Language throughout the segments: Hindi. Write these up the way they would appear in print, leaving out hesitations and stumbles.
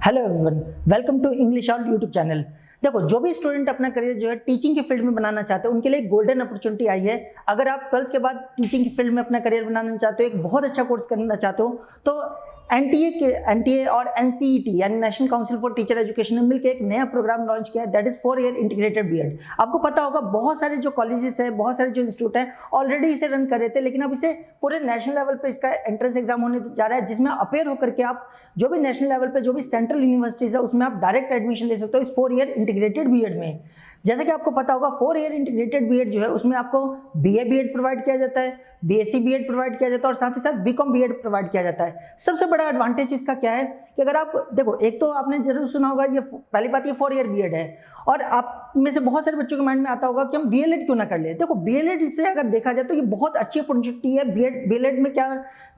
Hello everyone, welcome to English all YouTube channel. देखो, जो भी स्टूडेंट अपना करियर जो है टीचिंग के फील्ड में बनाना चाहते हैं उनके लिए एक गोल्डन अपॉर्चुनिटी आई है। अगर आप 12th के बाद टीचिंग की फील्ड में अपना करियर बनाना चाहते हो, एक बहुत अच्छा कोर्स करना चाहते हो, तो एनटीए और एनसीईटी यानी National Council for Teacher Education ने मिलकर एक नया प्रोग्राम लॉन्च किया है, that is 4 year integrated BEd. आपको पता होगा बहुत सारे जो कॉलेजेस है, बहुत सारे जो इंस्टीट्यूट है ऑलरेडी इसे रन कर रहे थे, लेकिन अब इसे पूरे नेशनल लेवल पे इसका एंट्रेंस एग्जाम होने जा रहा है, जिसमें अपेयर होकर के आप जो भी नेशनल लेवल पे जो भी सेंट्रल यूनिवर्सिटीज है उसमें आप डायरेक्ट एडमिशन ले सकते हो इस 4 ईयर इंटीग्रेटेड बीएड में। जैसे कि आपको पता होगा 4 ईयर इंटीग्रेटेड बीएड जो है उसमें आपको बीए बीएड प्रोवाइड किया जाता है, बीएससी बीएड प्रोवाइड किया जाता है और साथ ही साथ बीकॉम बीएड प्रोवाइड किया जाता है। सबसे बड़ा एडवांटेज इसका क्या है कि अगर आप देखो, एक तो आपने जरूर सुना होगा, ये पहली बात ये 4 ईयर बीएड है और आप में से बहुत सारे बच्चों के माइंड में आता होगा कि हम बीएलएड क्यों ना कर ले। देखो, बीएलएड से अगर देखा जाए तो ये बहुत अच्छी अपॉर्चुनिटी है। बीएलएड में क्या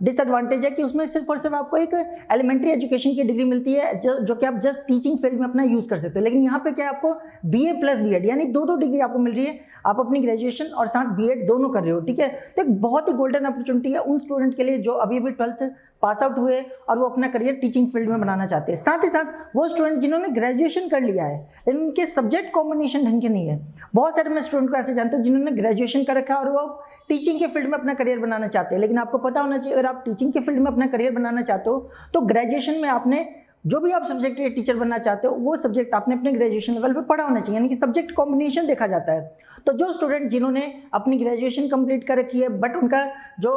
डिसएडवांटेज है कि उसमें सिर्फ और सिर्फ आपको एक एलिमेंट्री एजुकेशन की डिग्री मिलती है जो कि आप जस्ट टीचिंग फील्ड में अपना यूज कर सकते हो, लेकिन यहाँ पे क्या है, आपको बीए प्लस बीएड यानी दो डिग्री आपको मिल रही है। आप अपनी ग्रेजुएशन और साथ बीएड दोनों कर रहे हो, ठीक है। तो एक बहुत ही गोल्डन अपॉर्चुनिटी है उन स्टूडेंट के लिए जो अभी 12th पास आउट हुए और वो अपना करियर टीचिंग फील्ड में बनाना चाहते हैं। साथ ही साथ वो स्टूडेंट जिन्होंने ग्रेजुएशन कर लिया है लेकिन उनके सब्जेक्ट कॉम्बिनेशन ढंग के नहीं है। बहुत सारे मैं स्टूडेंट को ऐसे जानते हैं जिन्होंने ग्रेजुएशन कर रखा है और वो टीचिंग के फील्ड में अपना करियर बनाना चाहते हैं, लेकिन आपको पता होना चाहिए अगर आप टीचिंग के फील्ड में अपना करियर बनाना चाहते हो तो ग्रेजुएशन में आपने जो भी आप सब्जेक्ट के टीचर बनना चाहते हो वो सब्जेक्ट आपने अपने ग्रेजुएशन लेवल पे पढ़ा होना चाहिए, यानी कि सब्जेक्ट कॉम्बिनेशन देखा जाता है। तो जो स्टूडेंट जिन्होंने अपनी ग्रेजुएशन कंप्लीट कर रखी है बट उनका जो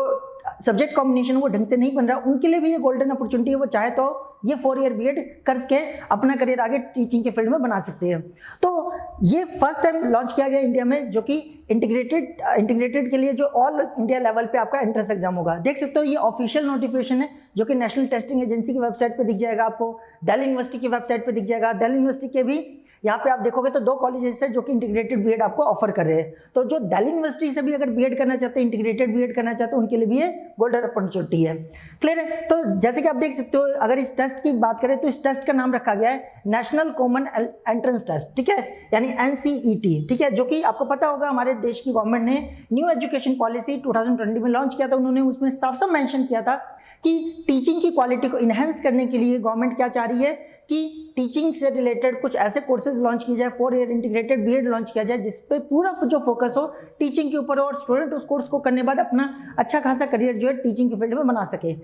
सब्जेक्ट कॉम्बिनेशन वो ढंग से नहीं बन रहा, उनके लिए भी ये गोल्डन अपॉर्चुनिटी है। वो चाहे तो ये 4 ईयर बीएड करके अपना करियर आगे टीचिंग के फील्ड में बना सकते हैं। तो ये फर्स्ट टाइम लॉन्च किया गया इंडिया में, जो कि इंटीग्रेटेड के लिए जो ऑल इंडिया लेवल पे आपका एंट्रेंस एग्जाम होगा। देख सकते हो ये ऑफिशियल नोटिफिकेशन है जो कि नेशनल टेस्टिंग एजेंसी की वेबसाइट पे दिख जाएगा, आपको दिल्ली यूनिवर्सिटी की वेबसाइट पे दिख जाएगा। दिल्ली यूनिवर्सिटी के भी यहाँ पे आप देखोगे तो 2 कॉलेजेस है जो कि इंटीग्रेटेड बीएड आपको ऑफर कर रहे हैं। तो जो दिल्ली यूनिवर्सिटी से भी अगर बीएड करना चाहते हैं, इंटीग्रेटेड बीएड करना चाहते हैं, उनके लिए भी ये गोल्डन अपॉर्चुनिटी है। क्लियर है। तो जैसे कि आप देख सकते हो, अगर इस टेस्ट की बात करें तो इस टेस्ट का नाम रखा गया है नेशनल कॉमन एंट्रेंस टेस्ट, ठीक है, यानी एनसीईटी, ठीक है, जो कि आपको पता होगा हमारे देश की गवर्नमेंट ने न्यू एजुकेशन पॉलिसी 2020 में लॉन्च किया था। उन्होंने उसमें साफ साफ मेंशन किया था कि टीचिंग की क्वालिटी को इनहेंस करने के लिए गवर्नमेंट क्या चाह रही है कि टीचिंग से रिलेटेड कुछ ऐसे कोर्सेज लॉन्च किए जाए, 4 ईयर इंटीग्रेटेड बीएड लॉन्च किया जाए जिस पे पूरा जो फोकस हो टीचिंग के ऊपर हो और स्टूडेंट उस कोर्स को करने बाद अपना अच्छा खासा करियर जो है टीचिंग के फील्ड में बना सके।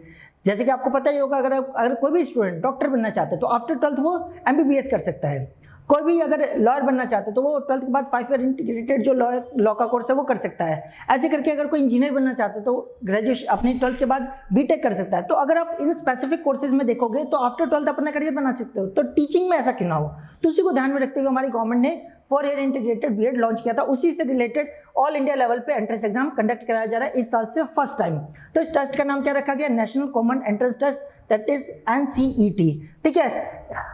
जैसे कि आपको पता ही होगा, अगर कोई भी स्टूडेंट डॉक्टर बनना चाहता है तो आफ्टर 12th वो एमबीबीएस कर सकता है। कोई भी अगर लॉयर बनना चाहते तो वो 12th के बाद 5 ईयर इंटीग्रेटेड जो लॉ का कोर्स है वो कर सकता है। ऐसे करके अगर कोई इंजीनियर बनना चाहते तो ग्रेजुएशन अपनी 12th के बाद बीटेक कर सकता है। तो अगर आप इन स्पेसिफिक कोर्सेज में देखोगे तो आफ्टर 12th अपना करियर बना सकते हो। तो टीचिंग में ऐसा क्यों ना हो, तो उसी को ध्यान में रखते हुए हमारी गवर्नमेंट ने 4 ईयर इंटीग्रेटेड बीएड लॉन्च किया था। उसी से रिलेटेड ऑल इंडिया लेवल पे एंट्रेंस एग्जाम कंडक्ट कराया जा रहा है इस साल से फर्स्ट टाइम। तो इस टेस्ट का नाम क्या रखा गया, National Common Entrance Test, that is NCET, ठीक है।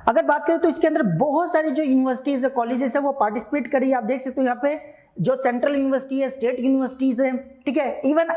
अगर बात करें तो इसके अंदर बहुत सारी जो यूनिवर्सिटीज कॉलेजेस है वो पार्टिसिपेट करी है। आप देख सकते हो यहाँ पे जो सेंट्रल यूनिवर्सिटी है, स्टेट यूनिवर्सिटीज है, ठीक है, इवन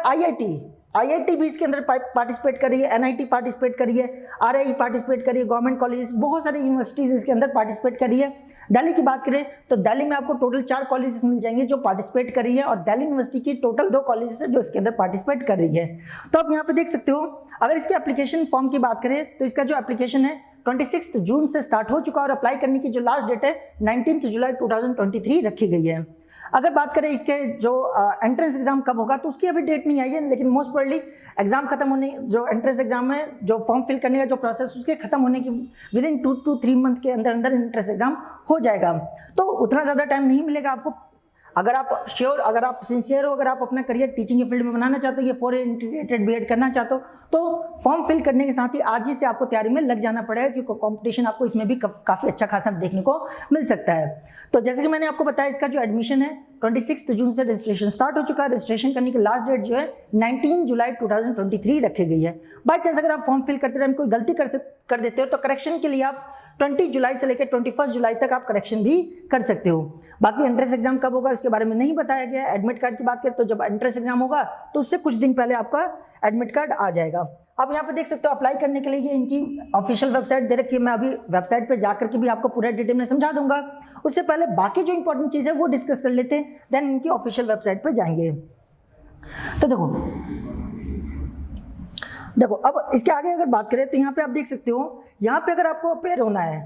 आईआईटी भी इसके अंदर पार्टिसिपेट कर रही है, एनआईटी पार्टिसिपेट कर रही है, आरआई पार्टिसिपेट कर रही है, गवर्नमेंट कॉलेज, बहुत सारी यूनिवर्सिटीज इसके अंदर पार्टिसिपेट कर रही है। दिल्ली की बात करें तो दिल्ली में आपको टोटल 4 कॉलेजेस मिल जाएंगे जो पार्टिसिपेट कर रही है और दिल्ली यूनिवर्सिटी की टोटल 2 कॉलेजेस है जो इसके अंदर पार्टिसिपेट कर रही है। तो आप यहाँ पे देख सकते हो, अगर इसके एप्लीकेशन फॉर्म की बात करें तो इसका जो एप्लीकेशन है 26 जून से स्टार्ट हो चुका और अप्लाई करने की जो लास्ट डेट है 19 जुलाई 2023 रखी गई है। अगर बात करें इसके जो एंट्रेंस एग्जाम कब होगा तो उसकी अभी डेट नहीं आई है, लेकिन मोस्ट प्रोबेबली एग्जाम खत्म होने, जो एंट्रेंस एग्जाम है, जो फॉर्म फिल करने का जो प्रोसेस उसके खत्म होने की विदिन 2 to 3 मंथ के अंदर अंदर एंट्रेंस एग्जाम हो जाएगा। तो उतना ज़्यादा टाइम नहीं मिलेगा आपको। अगर आप श्योर, अगर आप सिंसियर हो, अगर आप अपना करियर टीचिंग के फील्ड में बनाना चाहते हो, ये 4 ईयर इंटीग्रेटेड बीएड करना चाहते हो, तो फॉर्म फिल करने के साथ ही आज ही से आपको तैयारी में लग जाना पड़ेगा, क्योंकि कंपटीशन आपको इसमें भी काफ़ी अच्छा खासा देखने को मिल सकता है। तो जैसे कि मैंने आपको बताया, इसका जो एडमिशन है 26 जून से रजिस्ट्रेशन स्टार्ट हो चुका है। रजिस्ट्रेशन करने की लास्ट डेट जो है 19 जुलाई 2023 रखी गई है। बाई चांस अगर आप फॉर्म फिल करते रहे कोई गलती कर देते हो तो करेक्शन के लिए आप 20 जुलाई से लेकर 21 जुलाई तक आप करेक्शन भी कर सकते हो। बाकी एंट्रेंस एग्जाम कब होगा इसके बारे में नहीं बताया गया। एडमिट कार्ड की बात करें तो जब एंट्रेंस एग्जाम होगा तो उससे कुछ दिन पहले आपका एडमिट कार्ड आ जाएगा। आप यहाँ पे देख सकते हो, अप्लाई करने के लिए ये इनकी ऑफिशियल वेबसाइट दे रखी है। मैं अभी वेबसाइट पे जाकर के भी आपको पूरा डिटेल में समझा दूंगा। उससे पहले बाकी जो इंपॉर्टेंट चीज़ है वो डिस्कस कर लेते हैं, देन इनकी ऑफिशियल वेबसाइट पे जाएंगे। तो देखो, देखो अब इसके आगे अगर बात करें तो यहाँ पे आप देख सकते हो, यहाँ पे अगर आपको अपेयर होना है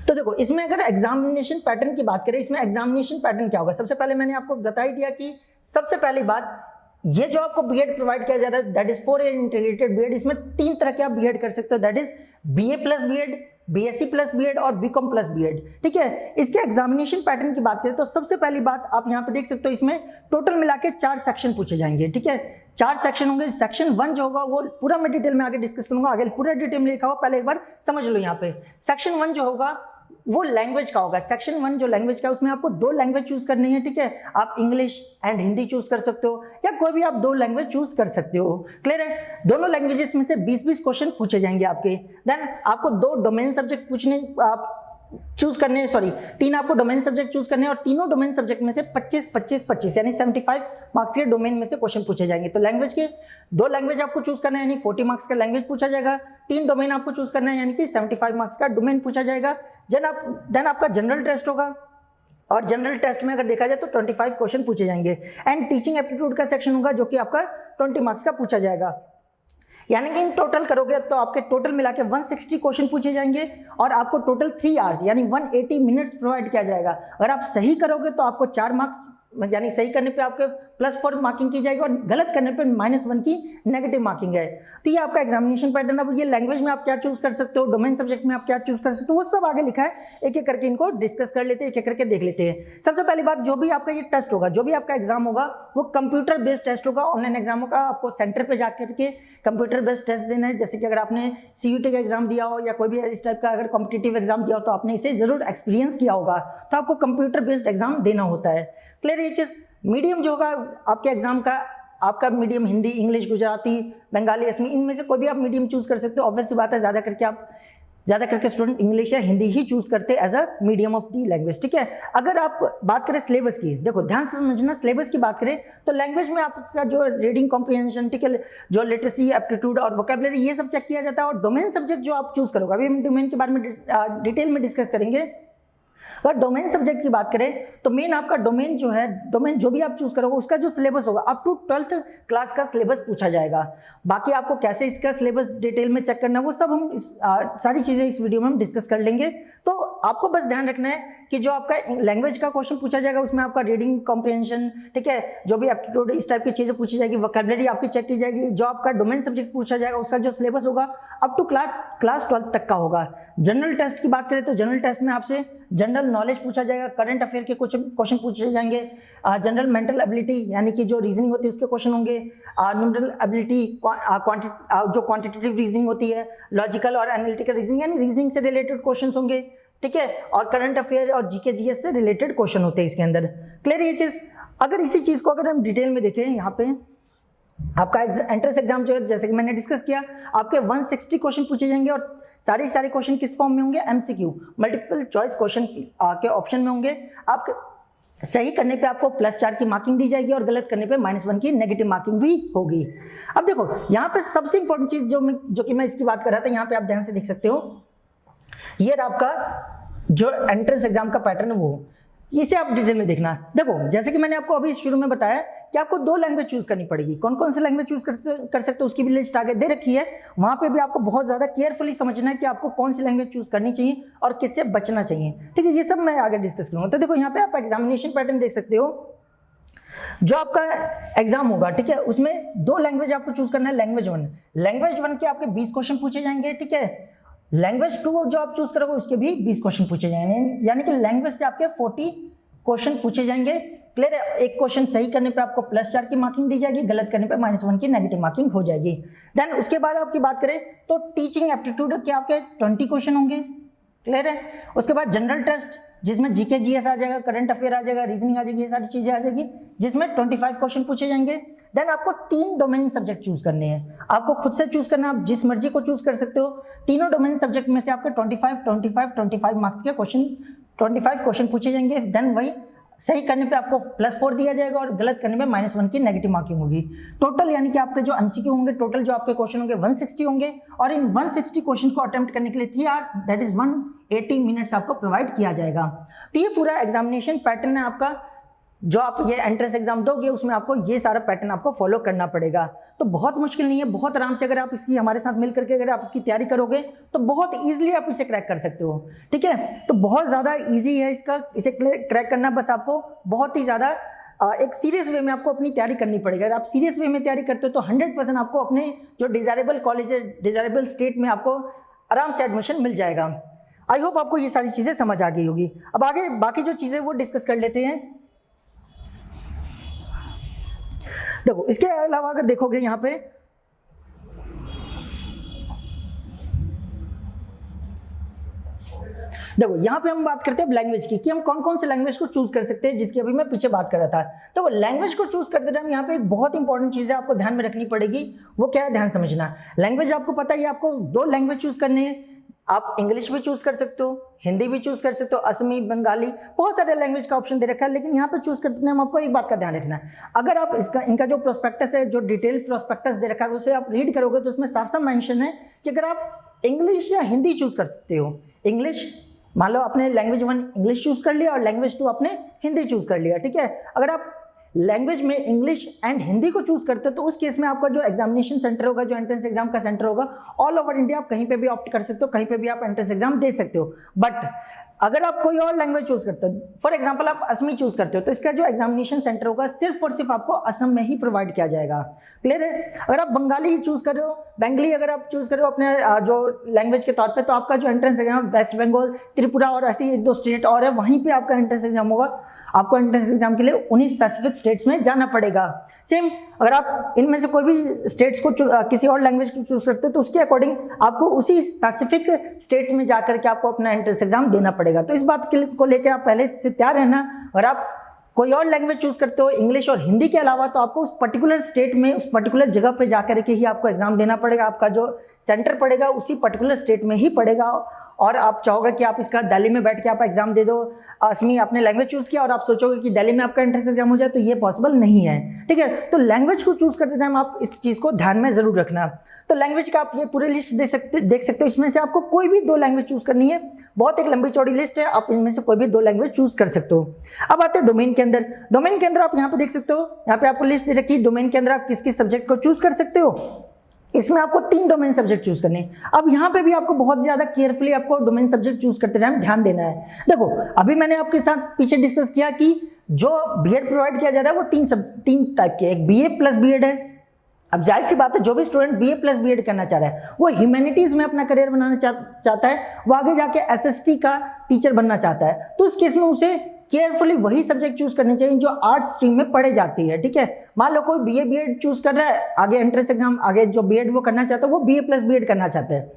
तो देखो इसमें अगर एग्जामिनेशन पैटर्न की बात करें, इसमें एग्जामिनेशन पैटर्न क्या होगा। सबसे पहले मैंने आपको बता ही दिया कि सबसे पहली बात, ये जो आपको बीएड प्रोवाइड किया जा रहा है that is 4 year integrated BEd. इसमें 3 तरह के आप बीएड कर सकते हो, that is BA plus BEd, BSc plus BEd और बीकॉम प्लस बीएड। ठीक है, इसके एग्जामिनेशन पैटर्न की बात करें तो सबसे पहली बात आप यहाँ पे देख सकते हो, इसमें टोटल मिला के 4 सेक्शन पूछे जाएंगे। ठीक है, 4 सेक्शन होंगे। सेक्शन 1 जो होगा वो पूरा मैं डिटेल में आगे डिस्कस करूंगा, आगे पूरा डिटेल में लिखा हुआ, पहले एक बार समझ लो। यहाँ पे सेक्शन 1 जो होगा वो लैंग्वेज का होगा। सेक्शन 1 जो लैंग्वेज का है उसमें आपको 2 लैंग्वेज चूज करनी है। ठीक है, आप इंग्लिश एंड हिंदी चूज कर सकते हो या कोई भी आप 2 लैंग्वेज चूज कर सकते हो। क्लियर है, दोनों लैंग्वेजेस में से 20-20 क्वेश्चन पूछे जाएंगे आपके। देन आपको 2 डोमेन सब्जेक्ट पूछने आप चूज करने हैं, सॉरी 3 आपको डोमेन सब्जेक्ट चूज करने हैं और तीनों डोमेन सब्जेक्ट में से 25-25-25 यानी 75 मार्क्स के डोमेन में से क्वेश्चन पूछे जाएंगे। तो लैंग्वेज के 2 लैंग्वेज आपको चूज करना है यानी 40 मार्क्स का लैंग्वेज पूछा जाएगा। 3 डोमेन आपको चूज करना है यानी कि 75 मार्क्स का डोमेन पूछा जाएगा। देन आपका जनरल टेस्ट होगा और जनरल टेस्ट में अगर देखा जाए तो 25 क्वेश्चन पूछे जाएंगे। एंड टीचिंग एप्टीट्यूड का सेक्शन होगा जो कि आपका 20 मार्क्स का पूछा जाएगा। यानी कि इन टोटल करोगे तो आपके टोटल मिला के 160 क्वेश्चन पूछे जाएंगे और आपको टोटल 3 आवर्स यानी 180 मिनट्स प्रोवाइड किया जाएगा। अगर आप सही करोगे तो आपको 4 मार्क्स यानी सही करने पे आपके +4 मार्किंग की जाएगी और गलत करने पे -1 की नेगेटिव मार्किंग है। तो ये आपका एग्जामिनेशन पैटर्न। अब ये लैंग्वेज में आप क्या चूज कर सकते हो, डोमेन सब्जेक्ट में आप क्या चूज कर सकते हो, वो सब आगे लिखा है। एक एक करके इनको डिस्कस कर लेते हैं, एक एक करके देख लेते हैं। सबसे पहली बात, जो भी आपका ये टेस्ट होगा, जो भी आपका एग्जाम होगा वो कंप्यूटर बेस्ड टेस्ट होगा। ऑनलाइन एग्जाम होगा, आपको सेंटर पे जाकर के कंप्यूटर बेस्ड टेस्ट देना है। जैसे कि अगर आपने सीयूटी का एग्जाम दिया हो या कोई भी इस टाइप का अगर कॉम्पिटिटिव एग्जाम दिया हो तो आपने इसे जरूर एक्सपीरियंस किया होगा, तो आपको कंप्यूटर बेस्ड एग्जाम देना होता है। क्लियर ये चीज। मीडियम जो होगा आपके एग्जाम का, आपका मीडियम हिंदी, इंग्लिश, गुजराती, बंगाली, असमी, इनमें से कोई भी आप मीडियम चूज कर सकते हो। ऑब्वियस सी बात है, ज़्यादा करके स्टूडेंट इंग्लिश या हिंदी ही चूज करते हैं as a medium of the language. ठीक है, अगर आप बात करें सिलेबस की, देखो ध्यान से समझना, सिलेबस की बात करें तो लैंग्वेज में आपका जो रीडिंग कॉम्प्रिहेंशन, ठीक है, जो लिटरेसी, एप्टीट्यूड और वोकैबुलरी, ये सब चेक किया जाता है। और डोमेन सब्जेक्ट जो आप चूज करोगे, अभी हम डोमेन के बारे में डिटेल में डिस्कस करेंगे। अगर डोमेन सब्जेक्ट की बात करें तो मेन आपका डोमेन जो है, डोमेन जो भी आप चूज करोगे उसका जो सिलेबस होगा अप टू 12th क्लास का सिलेबस पूछा जाएगा। बाकी आपको कैसे इसका सिलेबस डिटेल में चेक करना है वो सब हम सारी चीजें इस वीडियो में हम डिस्कस कर लेंगे। तो आपको बस ध्यान रखना है कि जो आपका लैंग्वेज का क्वेश्चन पूछा जाएगा उसमें आपका रीडिंग कॉम्प्रिहेंशन, ठीक है, जो भी एप्टीट्यूड, इस टाइप की चीजें पूछी जाएगी, वोकैबुलरी आपकी चेक की जाएगी। जो आपका डोमेन सब्जेक्ट पूछा जाएगा उसका जो सिलेबस होगा अप टू क्लास 12th तक का होगा। जनरल टेस्ट की बात करें तो जनरल टेस्ट में आपसे जनरल नॉलेज पूछा जाएगा, करंट अफेयर के कुछ क्वेश्चन पूछे जाएंगे, जनरल मेंटल एबिलिटी यानी कि जो रीजनिंग होती है उसके क्वेश्चन होंगे, न्यूमेरिकल एबिलिटी, जो क्वांटिटेटिव रीजनिंग होती है, लॉजिकल और एनालिटिकल रीजनिंग यानी रीजनिंग से रिलेटेड क्वेश्चन होंगे। ठीक है, और करंट अफेयर और जीके जीएस से रिलेटेड क्वेश्चन होते हैं इसके अंदर। क्लियर ये चीज। अगर इसी चीज को अगर हम डिटेल में देखें, यहाँ पे आपका एंट्रेंस एग्जाम जो है, जैसे कि मैंने डिस्कस किया, आपके 160 क्वेश्चन पूछे जाएंगे और सारे क्वेश्चन किस फॉर्म में होंगे, एमसीक्यू, मल्टीपल चॉइस क्वेश्चन के ऑप्शन में होंगे। आपके सही करने पे आपको +4 की मार्किंग दी जाएगी और गलत करने पे -1 की नेगेटिव मार्किंग भी होगी। अब देखो यहाँ पे सबसे इंपॉर्टेंट चीज जो कि मैं इसकी बात कर रहा था, यहाँ पे आप ध्यान से देख सकते हो, ये आपका जो एंट्रेंस एग्जाम का पैटर्न है वो, इसे आप डिटेल में देखना। देखो जैसे कि मैंने आपको अभी शुरू में बताया कि आपको 2 लैंग्वेज चूज करनी पड़ेगी। कौन कौन सी लैंग्वेज चूज कर सकते हो उसकी भी लिस्ट आगे दे रखी है। वहां पे भी आपको बहुत ज्यादा केयरफुली समझना है कि आपको कौन सी लैंग्वेज चूज करनी चाहिए और किससे बचना चाहिए। ठीक है, ये सब मैं आगे डिस्कस करूंगा। तो देखो यहाँ पे आप एग्जामिनेशन पैटर्न देख सकते हो। जो आपका एग्जाम होगा, ठीक है, उसमें 2 लैंग्वेज आपको चूज करना है। लैंग्वेज 1 के आपके 20 क्वेश्चन पूछे जाएंगे। ठीक है, लैंग्वेज 2 जो आप चूज करोगे उसके भी 20 क्वेश्चन पूछे जाएंगे, यानी कि लैंग्वेज से आपके 40 क्वेश्चन पूछे जाएंगे। क्लियर है, एक क्वेश्चन सही करने पे आपको +4 की मार्किंग दी जाएगी, गलत करने पे -1 की नेगेटिव मार्किंग हो जाएगी। देन उसके बाद आपकी बात करें तो टीचिंग एप्टीट्यूड के आपके 20 क्वेश्चन होंगे। क्लियर है, उसके बाद जनरल टेस्ट जिसमें जीके जीएस आ जाएगा, करंट अफेयर आ जाएगा, रीजनिंग आ जाएगी, ये सारी चीजें आ जाएगी, जिसमें 25 क्वेश्चन पूछे जाएंगे। देन आपको 3 डोमेन सब्जेक्ट चूज करने हैं। आपको खुद से चूज करना, आप जिस मर्जी को चूज कर सकते हो। तीनों डोमेन सब्जेक्ट में से आपके 25 मार्क्स के क्वेश्चन, 25 क्वेश्चन पूछे जाएंगे। देन वही सही करने पे आपको +4 दिया जाएगा और गलत करने पे -1 की नेगेटिव मार्किंग होगी। टोटल यानी कि आपके जो एमसीक्यू होंगे, टोटल जो आपके क्वेश्चन होंगे 160 होंगे और इन 160 क्वेश्चन को अटेम्प्ट करने के लिए 3 आवर्स दैट इज 180 मिनट्स आपको प्रोवाइड किया जाएगा। तो ये पूरा एग्जामिनेशन पैटर्न है आपका जो आप ये एंट्रेंस एग्जाम दोगे उसमें आपको ये सारा पैटर्न आपको फॉलो करना पड़ेगा। तो बहुत मुश्किल नहीं है, बहुत आराम से अगर आप इसकी हमारे साथ मिल करके अगर आप इसकी तैयारी करोगे तो बहुत ईजिली आप इसे क्रैक कर सकते हो। ठीक है, तो बहुत ज़्यादा ईजी है इसे क्रैक करना। बस आपको बहुत ही ज़्यादा एक सीरियस वे में आपको अपनी तैयारी करनी पड़ेगी। अगर आप सीरियस वे में तैयारी करते हो तो 100% आपको अपने जो डिज़ायरेबल कॉलेज है, डिज़ायरेबल स्टेट में आपको आराम से एडमिशन मिल जाएगा। आई होप आपको ये सारी चीज़ें समझ आ गई होगी। अब आगे बाकी जो चीज़ें वो डिस्कस कर लेते हैं। देखो इसके अलावा अगर देखोगे यहाँ पे देखो यहाँ पे हम बात करते हैं लैंग्वेज की कि हम कौन कौन से लैंग्वेज को चूज कर सकते हैं, जिसकी अभी मैं पीछे बात कर रहा था। तो लैंग्वेज को चूज करते टाइम यहाँ पे एक बहुत इंपॉर्टेंट चीज़ है आपको ध्यान में रखनी पड़ेगी, वो क्या है ध्यान समझना। लैंग्वेज आपको पता है आपको 2 लैंग्वेज चूज करने हैं। आप इंग्लिश भी चूज कर सकते हो, हिंदी भी चूज कर सकते हो, असमी, बंगाली, बहुत सारे लैंग्वेज का ऑप्शन दे रखा है। लेकिन यहाँ पे चूज करते टाइम आपको एक बात का ध्यान रखना है, अगर आप इनका जो प्रोस्पेक्टस है, जो डिटेल प्रोस्पेक्टस दे रखा है, उसे आप रीड करोगे तो उसमें साफ साफ मेंशन है कि अगर आप इंग्लिश या हिंदी चूज करते हो, इंग्लिश मान लो आपने लैंग्वेज 1 इंग्लिश चूज कर लिया और लैंग्वेज 2 आपने हिंदी चूज कर लिया। ठीक है, अगर आप लैंग्वेज में इंग्लिश एंड हिंदी को चूज करते हो तो उस केस में आपका जो एग्जामिनेशन सेंटर होगा, जो एंट्रेंस एग्जाम का सेंटर होगा, ऑल ओवर इंडिया आप कहीं पे भी ऑप्ट कर सकते हो, कहीं पे भी आप एंट्रेंस एग्जाम दे सकते हो। बट अगर आप कोई और लैंग्वेज चूज करते हो, फॉर एग्जांपल आप असमी चूज करते हो, तो इसका जो एग्जामिनेशन सेंटर होगा सिर्फ और सिर्फ आपको असम में ही प्रोवाइड किया जाएगा। क्लियर है? अगर आप बंगाली चूज कर रहे हो, बंगाली अगर आप चूज कर रहे हो अपने जो लैंग्वेज के तौर पे, तो आपका जो entrance exam West Bengal, Tripura और ऐसी 1-2 स्टेट और है, वहीं पे आपका एंट्रेंस एग्जाम होगा। आपको एंट्रेंस एग्जाम के लिए उन्हीं स्पेसिफिक स्टेट्स में जाना पड़ेगा। सेम अगर आप इनमें से कोई भी स्टेट्स को किसी और लैंग्वेज को चूज करते हो तो उसके अकॉर्डिंग आपको उसी स्पेसिफिक स्टेट में जाकर के आपको अपना एंट्रेंस एग्जाम देना पड़ेगा। तो इस बात को लेकर आप पहले से तैयार रहना। और आप कोई और लैंग्वेज चूज करते हो इंग्लिश और हिंदी के अलावा, तो आपको उस पर्टिकुलर स्टेट में, उस पर्टिकुलर जगह पे जाकर के ही आपको एग्जाम देना पड़ेगा। आपका जो सेंटर पड़ेगा उसी पर्टिकुलर स्टेट में ही पड़ेगा। और आप चाहोगे कि आप इसका दिल्ली में बैठ के आप एग्जाम दे दो, असमी आपने लैंग्वेज चूज किया और आप सोचोगे कि दिल्ली में आपका एंट्रेंस एग्जाम हो जाए, तो ये पॉसिबल नहीं है। ठीक है, तो लैंग्वेज को चूज करते टाइम आप इस चीज़ को ध्यान में जरूर रखना। तो लैंग्वेज का आप ये पूरी लिस्ट देख सकते हो। इसमें से आपको कोई भी 2 लैंग्वेज चूज करनी है, बहुत एक लंबी चौड़ी लिस्ट है, आप इनमें से कोई भी 2 लैंग्वेज चूज कर सकते हो। अब आते हैं डोमेन के अंदर। डोमेन के अंदर आप यहाँ पे देख सकते हो, यहाँ पे आपको लिस्ट दे रखी है। डोमेन के अंदर आप किस किस सब्जेक्ट को चूज कर सकते हो। इसमें आपको 3 डोमेन सब्जेक्ट चूज करने हैं। अब यहाँ पे भी आपको बहुत ज्यादा केयरफुली आपको डोमेन सब्जेक्ट चूज करते टाइम ध्यान देना है। देखो अभी मैंने आपके साथ पीछे डिस्कस किया कि जो बीएड प्रोवाइड किया जा रहा है वो 3 टाइप के, एक बीए प्लस बीएड है। अब जाहिर सी बात है, जो भी स्टूडेंट बीए प्लस बीएड करना चाह रहा है, वो ह्यूमैनिटीज में अपना करियर बनाना चाहता है, वो आगे जाके एसएसटी का टीचर बनना चाहता है, तो उस केस में उसे केयरफुली वही सब्जेक्ट चूज करने चाहिए जो आर्ट्स स्ट्रीम में पढ़े जाती है। ठीक है, मान लो कोई बीए बीएड चूज कर रहा है, आगे एंट्रेंस एग्जाम, आगे जो बीएड वो करना चाहता है वो बीए प्लस बीएड करना चाहता है,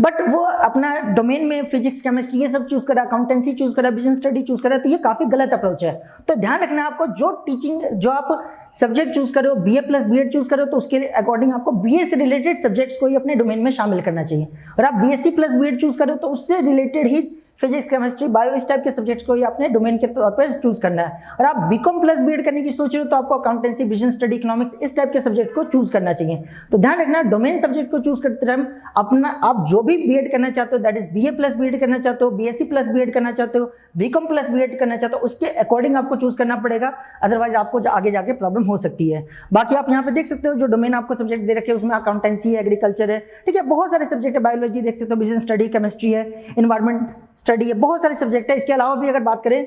बट वो अपना डोमेन में फिजिक्स, केमिस्ट्री ये सब चूज करा, अकाउंटेंसी चूज करा, बिजनेस स्टडी चूज करा, तो ये काफी गलत अप्रोच है। तो ध्यान रखना आपको, जो टीचिंग, जो आप सब्जेक्ट चूज करो, बीए प्लस बीएड चूज करो, तो उसके अकॉर्डिंग आपको बीए से रिलेटेड सब्जेक्ट्स को ही अपने डोमेन में शामिल करना चाहिए। और आप बीएससी प्लस बीएड चूज करो तो उससे रिलेटेड ही फिजिक्स, केमिस्ट्री, बायो, इस टाइप के सब्जेक्ट्स को ही अपने डोमेन के तौर पर चूज करना है। और आप बीकॉम प्लस बीएड करने की सोच रहे हो तो आपको अकाउंटेंसी, बिजनेस स्टडी, इकोनॉमिक्स, इस टाइप के सब्जेक्ट को चूज करना चाहिए। तो ध्यान रखना, डोमेन सब्जेक्ट को चूज करते टाइम अपना, आप जो भी बीएड करना चाहते हो, that is BA plus BEd करना चाहते हो, बीएससी प्लस बीएड करना चाहते हो, बीकॉम प्लस बीएड करना चाहते हो, उसके अकॉर्डिंग आपको चूज करना पड़ेगा, अदरवाइज आपको आगे जाके प्रॉब्लम हो सकती है। बाकी आप यहाँ पे देख सकते हो जो डोमेन आपको सब्जेक्ट दे रखे हैं उसमें अकाउंटेंसी है, एग्रीकल्चर है, ठीक है, बहुत सारे सब्जेक्ट है, बायोलॉजी देख सकते हो, बिजनेस स्टडी, केमिस्ट्री है, इन्वायरमेंट स्टडी है, बहुत सारे सब्जेक्ट है। इसके अलावा भी अगर बात करें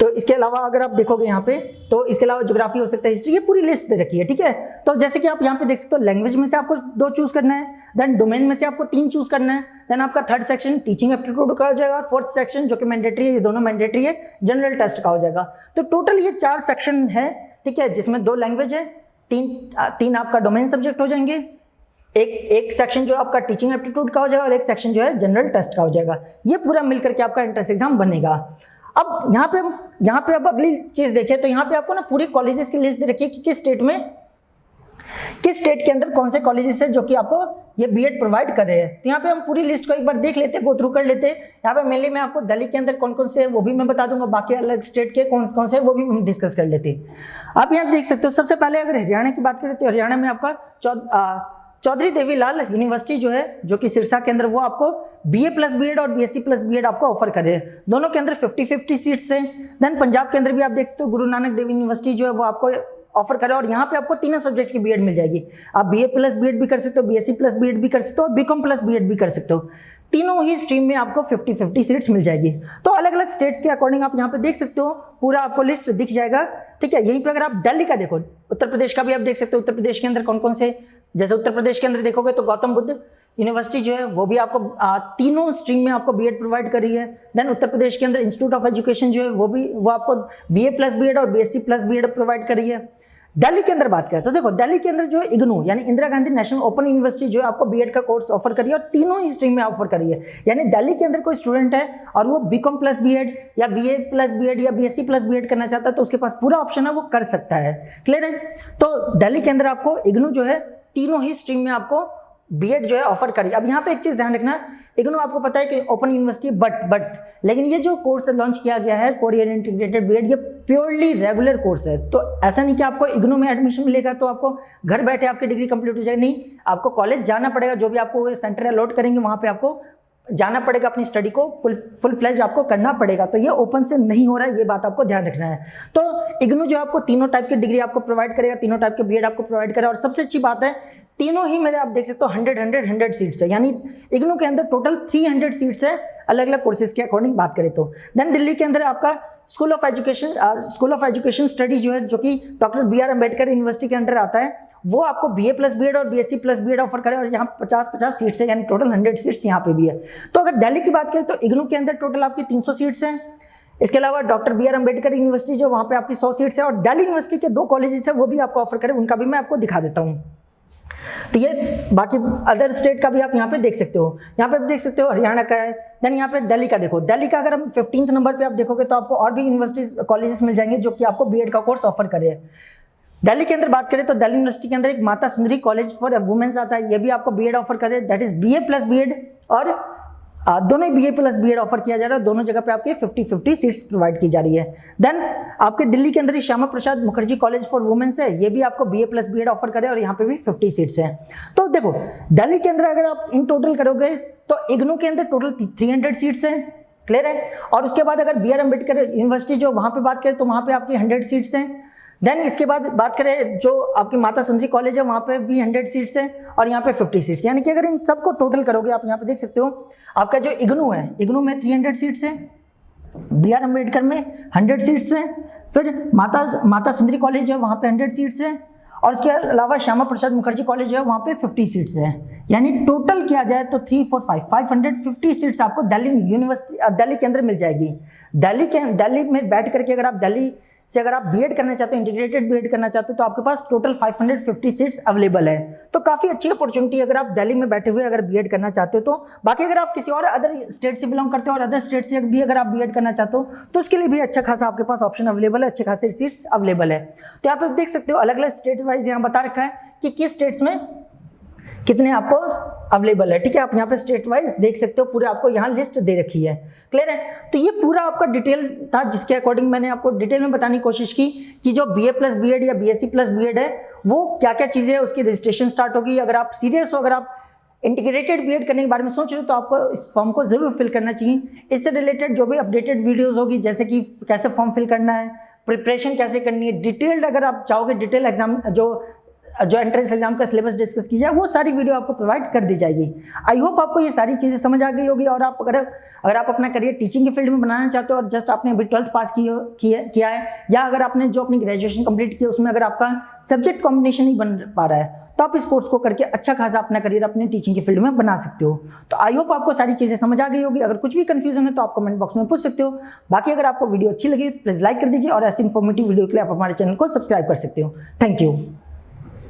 तो इसके अलावा अगर आप देखोगे यहाँ पे, तो इसके अलावा ज्योग्राफी हो सकता है, हिस्ट्री, ये पूरी लिस्ट दे रखी है। ठीक है, तो जैसे कि आप यहाँ पे देख सकते हो, लैंग्वेज में से आपको 2 चूज करना है, देन डोमेन में से आपको 3 चूज करना है, देन आपका 3rd सेक्शन टीचिंग एप्टीट्यूड का हो जाएगा, और 4th सेक्शन जो कि मैंडेटरी है, ये दोनों मैंडेटरी है, जनरल टेस्ट का हो जाएगा। तो टोटल ये 4 सेक्शन है। ठीक है, जिसमें 2 लैंग्वेज है, 3 आपका डोमेन सब्जेक्ट हो जाएंगे, एक सेक्शन जो आपका टीचिंग एप्टीट्यूड का हो जाएगा और एक सेक्शन जो है जनरल टेस्ट का हो जाएगा। ये पूरा मिलकर के आपका एंट्रेंस एग्जाम बनेगा। अब यहाँ पे अब अगली चीज देखें तो यहाँ पे आपको ना पूरे कॉलेजेस की लिस्ट दे रखी है कि किस स्टेट के अंदर कौन से कॉलेजेस है जो कि आपको ये बीएड प्रोवाइड कर रहे हैं। तो यहाँ पे हम पूरी लिस्ट को एक बार देख लेते हैं, गो थ्रू कर लेते हैं। यहाँ पे मेनली मैं आपको दिल्ली के अंदर कौन कौन से है वो भी मैं बता दूंगा, बाकी अलग स्टेट के कौन कौन से है वो भी हम डिस्कस कर लेते हैं। आप यहाँ देख सकते हो, सबसे पहले अगर हरियाणा की बात करें तो हरियाणा में आपका चौधरी देवीलाल यूनिवर्सिटी जो है, जो कि सिरसा के अंदर, वो आपको BA प्लस BEd और BSc प्लस BEd आपको ऑफर कर रहे हैं। दोनों के अंदर 50-50 सीट्स हैं। देन पंजाब के अंदर भी आप देख सकते हो गुरु नानक देव यूनिवर्सिटी जो है वो आपको ऑफर करे और यहाँ पे आपको तीनों सब्जेक्ट की बीएड मिल जाएगी। आप BA प्लस BEd भी कर सकते हो, BSc प्लस BEd भी कर सकते हो और BCom प्लस BEd भी कर सकते हो। तीनों ही स्ट्रीम में आपको 50-50 सीट्स मिल जाएगी। तो अलग अलग स्टेट्स के अकॉर्डिंग आप यहाँ पे देख सकते हो, पूरा आपको लिस्ट दिख जाएगा, ठीक है। यहीं पे अगर आप दिल्ली का देखो, उत्तर प्रदेश का भी आप देख सकते हो। उत्तर प्रदेश के अंदर कौन कौन से, जैसे उत्तर प्रदेश के अंदर देखोगे तो गौतम बुद्ध यूनिवर्सिटी जो है वो भी आपको तीनों स्ट्रीम में आपको बीएड प्रोवाइड कर रही है। देन उत्तर प्रदेश के अंदर इंस्टीट्यूट ऑफ एजुकेशन जो है वो आपको BA प्लस BEd और BSc प्लस BEd प्रोवाइड कर रही है। दिल्ली के अंदर बात करें तो देखो, दिल्ली के अंदर जो है इग्नू यानी Indira Gandhi national open university जो है आपको बीएड का कोर्स ऑफर करी है और तीनों ही स्ट्रीम में ऑफर करी है। यानी दिल्ली के अंदर कोई स्टूडेंट है और वो BCom प्लस BEd या BA प्लस BEd या BSc प्लस BEd करना चाहता है तो उसके पास पूरा ऑप्शन है, वो कर सकता है। क्लियर है? तो दिल्ली के अंदर आपको इग्नू जो है तीनों ही स्ट्रीम में आपको बीएड जो है ऑफर करी। अब यहाँ पे एक चीज ध्यान रखना, इग्नू आपको पता है कि ओपन यूनिवर्सिटी बट लेकिन ये जो कोर्स लॉन्च किया गया है 4 ईयर इंटीग्रेटेड बीएड, ये प्योरली रेगुलर कोर्स है। तो ऐसा नहीं कि आपको इग्नू में एडमिशन मिलेगा तो आपको घर बैठे आपकी डिग्री कंप्लीट हो जाएगी, नहीं, आपको कॉलेज जाना पड़ेगा। जो भी आपको सेंटर अलॉट करेंगे वहाँ पे आपको जाना पड़ेगा, अपनी स्टडी को फुल फ्लेज आपको करना पड़ेगा। तो ये ओपन से नहीं हो रहा है, ये बात आपको ध्यान रखना है। तो इग्नू जो आपको तीनों टाइप की डिग्री आपको प्रोवाइड करेगा, तीनों टाइप के बीएड आपको प्रोवाइड करेगा। और सबसे अच्छी बात है, तीनों ही में आप देख सकते हो 100 सीट्स है, यानी इग्नू के अंदर टोटल 300 सीट्स है अलग अलग कोर्सेज के अकॉर्डिंग बात करें तो। देन दिल्ली के अंदर आपका स्कूल ऑफ एजुकेशन स्टडी जो है, जो कि डॉक्टर BR अम्बेडकर यूनिवर्सिटी के अंडर आता है, वो आपको BA प्लस BEd और BSc प्लस BEd ऑफर करे और यहाँ 50-50 सीट्स है, यानी टोटल 100 सीट्स यहाँ पे भी है। तो अगर दिल्ली की बात करें तो इग्नू के अंदर टोटल आपकी 300 सीट्स हैं। इसके अलावा डॉक्टर BR अम्बेडकर यूनिवर्सिटी जो वहाँ पे आपकी 100 सीट्स है और दिल्ली यूनिवर्सिटी के 2 कॉलेजेस है वो भी आपको ऑफर करे, उनका भी मैं आपको दिखा देता हूँ। तो ये बाकी अदर स्टेट का भी आप यहाँ पे देख सकते हो। यहाँ पे देख सकते हो हरियाणा का है। देन यहाँ पे दिल्ली का देखो, दिल्ली का अगर हम 15th नंबर पे आप देखोगे तो आपको और भी यूनिवर्सिटीज कॉलेजेस मिल जाएंगे जो कि आपको बीएड का कोर्स ऑफर करे। दिल्ली के अंदर बात करें तो दिल्ली यूनिवर्सिटी के अंदर एक Mata Sundari college for women's आता है, ये भी आपको बीएड ऑफर करे, that is BA plus BEd और दोनों BA प्लस BEd ऑफर किया जा रहा है। दोनों जगह पे आपके 50-50 सीट्स प्रोवाइड की जा रही है। देन आपके दिल्ली के अंदर ही Shyama Prasad Mukherjee college for women's है, ये भी आपको BA प्लस BEd ऑफर करे और यहाँ पे भी 50 सीट्स हैं। तो देखो, दिल्ली के अंदर अगर आप इन टोटल करोगे तो इग्नू के अंदर टोटल 300 सीट्स हैं। क्लियर है? और उसके बाद अगर BR अम्बेडकर यूनिवर्सिटी जो वहाँ पे बात करें तो वहाँ पे आपकी 100 सीट्स हैं। देन इसके बाद बात करें जो आपकी माता सुंदरी कॉलेज है वहाँ पे भी 100 सीट्स हैं और यहाँ पे 50 सीट्स, यानी कि अगर इन सबको टोटल करोगे आप यहाँ पे देख सकते हो आपका जो इग्नू है, इग्नू में 300 सीट्स हैं, BR अम्बेडकर में 100 सीट्स हैं, फिर माता सुंदरी कॉलेज है वहाँ पे 100 सीट्स हैं और इसके अलावा श्यामा प्रसाद मुखर्जी कॉलेज है वहाँ पे 50 सीट्स हैं। यानी टोटल किया जाए तो 550 सीट्स आपको दिल्ली यूनिवर्सिटी दिल्ली के अंदर मिल जाएगी। दिल्ली में बैठ करके अगर आप दिल्ली से अगर आप बीएड करना चाहते हो, इंटीग्रेटेड बीएड करना चाहते हो तो आपके पास टोटल 550 सीट्स अवेलेबल है। तो काफ़ी अच्छी अपॉर्चुनिटी अगर आप दिल्ली में बैठे हुए अगर बीएड करना चाहते हो तो। बाकी अगर आप किसी और अदर स्टेट से बिलोंग करते हो और अदर स्टेट से भी अगर आप बीएड करना चाहते हो तो उसके लिए भी अच्छा खासा आपके पास ऑप्शन अवेलेबल है, अच्छे खासे सीट्स अवेलेबल है। तो यहाँ पे देख सकते हो अलग अलग स्टेट वाइज यहाँ बता रखा है कि किस स्टेट्स में कितने आपको अवेलेबल है। ठीक है, आप यहाँ पे स्टेट वाइज देख सकते हो, पूरे आपको यहाँ लिस्ट दे रखी है। क्लियर है? तो ये पूरा आपका डिटेल था जिसके अकॉर्डिंग मैंने आपको डिटेल में बताने की कोशिश की कि जो BA प्लस BEd या BSc प्लस BEd है वो क्या क्या चीज़ें है, उसकी रजिस्ट्रेशन स्टार्ट होगी। अगर आप सीरियस हो, अगर आप इंटीग्रेटेड बीएड करने के बारे में सोच रहे हो तो आपको इस फॉर्म को जरूर फिल करना चाहिए। इससे रिलेटेड जो भी अपडेटेड वीडियोस होगी, जैसे कि कैसे फॉर्म फिल करना है, प्रिपरेशन कैसे करनी है, डिटेल्ड अगर आप चाहोगे डिटेल एग्जाम जो एंट्रेंस एग्जाम का सिलेबस डिस्कस की जाए वो सारी वीडियो आपको प्रोवाइड कर दी जाएगी। आई होप आपको ये सारी चीज़ें समझ आ गई होगी। और आप अगर आप अपना करियर टीचिंग की फील्ड में बनाना चाहते हो और जस्ट आपने अभी 12th पास किया है, या अगर आपने जो अपनी ग्रेजुएशन कंप्लीट की उसमें अगर आपका सब्जेक्ट कॉम्बिनेशन नहीं बन पा रहा है तो आप इस कोर्स को करके अच्छा खासा अपना करियर अपने टीचिंग की फील्ड में बना सकते हो। तो आई होप आपको सारी चीज़ें समझ आ गई होगी। अगर कुछ भी कंफ्यूजन है तो आप कमेंट बॉक्स में पूछ सकते हो। बाकी अगर आपको वीडियो अच्छी लगी तो प्लीज़ लाइक कर दीजिए और ऐसी इन्फॉर्मेटिव वीडियो के लिए आप हमारे चैनल को सब्सक्राइब कर सकते हो। Thank you.